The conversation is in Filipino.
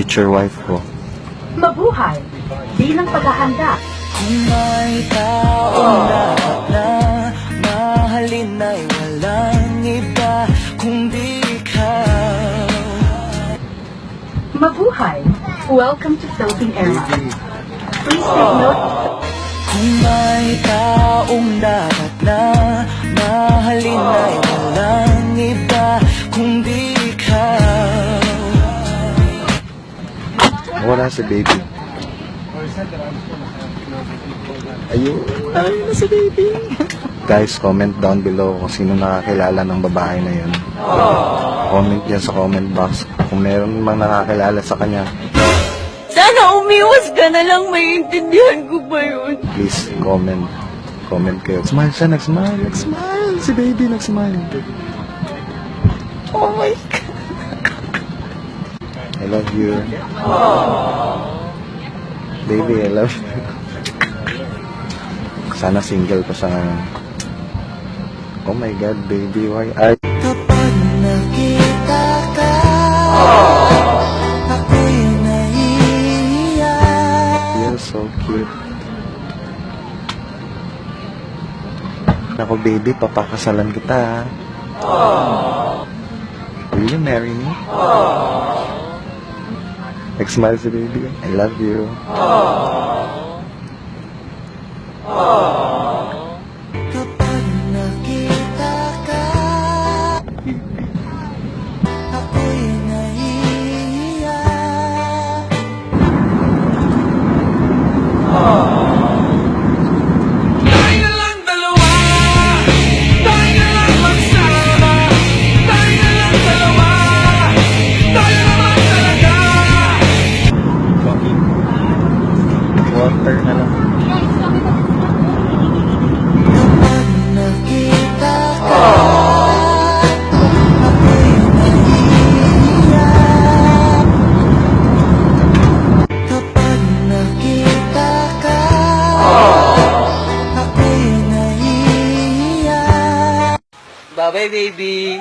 future wife ko. Mabuhay bilang paghahanda. Kung may taong dapat na mahalin ay walang iba kundi ikaw. Mabuhay. Welcome to Philippine Airlines. Please take note. Kung may taong dapat na mahalin ay walang iba kundi ikaw. Wala si baby. Ayun na si baby. Guys, comment down below kung sino nakakilala ng babae na yun. Comment yan sa comment box kung meron mang nakakilala sa kanya. Sana umiwas ka na lang, maiintindihan ko ba yun? Please comment. Comment kayo. Smile siya, nag-smile. Nag-smile. Si baby nag-smile. Oh my God. I love you. Baby, I love you. Sana single pa siya ngayon. Oh my God, baby, why are you? Kapag nakita ka, ako'y naiiyak. You're so cute. Ako, baby, papakasalan kita. Will you marry me? Smile si baby. I love you. Kapag nakita ka, ako'y naiiyak. Tayo lang dalawa, tayo lang magsama, tayo lang dalawa, tayo naman talaga. Water na lang. Kapag nakita ka, ako'y naiiyak. Kapag nakita ka, ako'y naiiyak. Bye-bye, baby.